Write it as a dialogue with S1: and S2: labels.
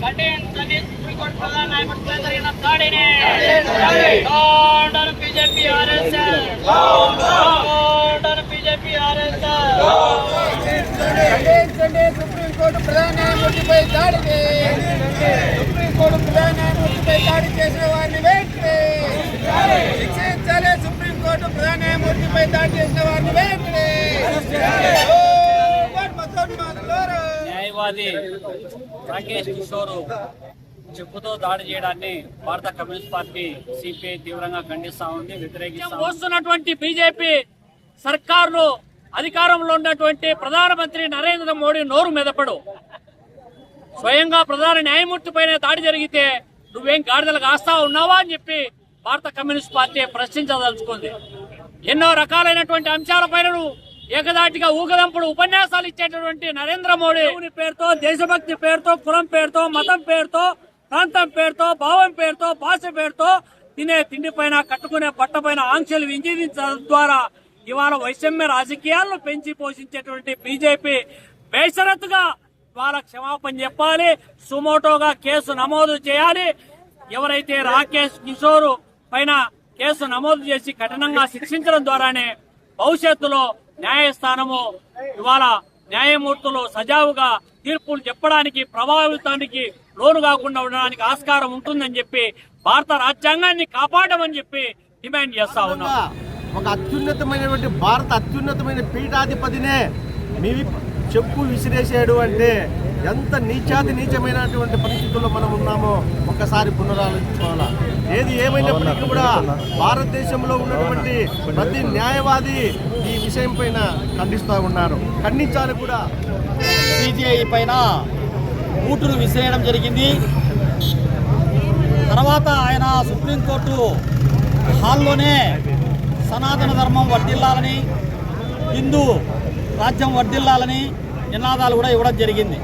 S1: ఖండించండి సుప్రీంకోర్టు ప్రధాన న్యాయమూర్తిపై జరిగిన దాడిని. Counter BJP RSS, counter BJP RSS.
S2: ఖండించండి సుప్రీంకోర్టు ప్రధాన న్యాయమూర్తిపై దాడిని. సుప్రీంకోర్టు ప్రధాన న్యాయమూర్తిపై దాడి చేసిన వారిని వెంటనే శిక్షించాలి. సుప్రీంకోర్టు ప్రధాన న్యాయమూర్తిపై దాడి చేసిన వారిని వెంటనే.
S1: న్యాయవాది రాకేష్ కిషోర్ చెప్పుతో దాడి చేయడాన్ని భారత కమ్యూనిస్ట్ పార్టీ సిపిఐ తీవ్రంగా ఖండిస్తా ఉంది, వ్యతిరేకిస్తున్నటువంటి బీజేపీ సర్కారులో అధికారంలో ఉన్నటువంటి ప్రధానమంత్రి నరేంద్ర మోడీ నోరు మెదపడు. స్వయంగా ప్రధాన న్యాయమూర్తి పైన దాడి జరిగితే నువ్వేం గాడిదలు కాస్తా ఉన్నావా అని చెప్పి భారత కమ్యూనిస్ట్ పార్టీ ప్రశ్నించదలుచుకుంది. ఎన్నో రకాలైనటువంటి అంశాలపైన ఏకదాటిగా ఊగదంపుడు ఉపన్యాసాలు ఇచ్చేటటువంటి నరేంద్ర మోడీ పేరుతో, దేశభక్తి పేరుతో, కులం పేరుతో, మతం పేరుతో, ప్రాంతం పేరుతో, భావం పేరుతో, భాష పేరుతో తినే తిండి పైన, కట్టుకునే బట్ట పైన ఆంక్షలు విధించడం ద్వారా ఇవాళ వైషమ్య రాజకీయాలను పెంచి పోషించేటువంటి బీజేపీ బేషరతుగా వాళ్ళ క్షమాపణ చెప్పాలి. సుమోటోగా కేసు నమోదు చేయాలి. ఎవరైతే రాకేష్ కిషోర్ పైన కేసు నమోదు చేసి కఠినంగా శిక్షించడం ద్వారానే భవిష్యత్తులో న్యాయస్థానము ఇవాళ న్యాయమూర్తులు సజావుగా తీర్పులు చెప్పడానికి, ప్రభావితానికి లోను కాకుండా ఉండడానికి ఆస్కారం ఉంటుందని చెప్పి భారత రాజ్యాంగాన్ని కాపాడమని చెప్పి డిమాండ్ చేస్తా ఉన్నాం.
S2: ఒక అత్యున్నతమైనటువంటి భారత అత్యున్నతమైన పీఠాధిపతినే మీ చెప్పు విసిరేసాడు అంటే ఎంత నీచమైనటువంటి పరిస్థితుల్లో మనం ఉన్నామో ఒక్కసారి పునరాలోచించుకోవాలా. ఏది ఏమైనప్పటికీ కూడా భారతదేశంలో ఉన్నటువంటి ప్రతి న్యాయవాది ఈ విషయం పైన ఖండిస్తూ ఉన్నారు, ఖండించాలి కూడా.
S3: సిజేఐ పైన బూటును విసిరేయడం జరిగింది. తర్వాత ఆయన సుప్రీంకోర్టు హాల్లోనే సనాతన ధర్మం వర్ధిల్లాలని, హిందూ రాజ్యం వర్ధిల్లాలని నినాదాలు కూడా ఇవ్వడం జరిగింది.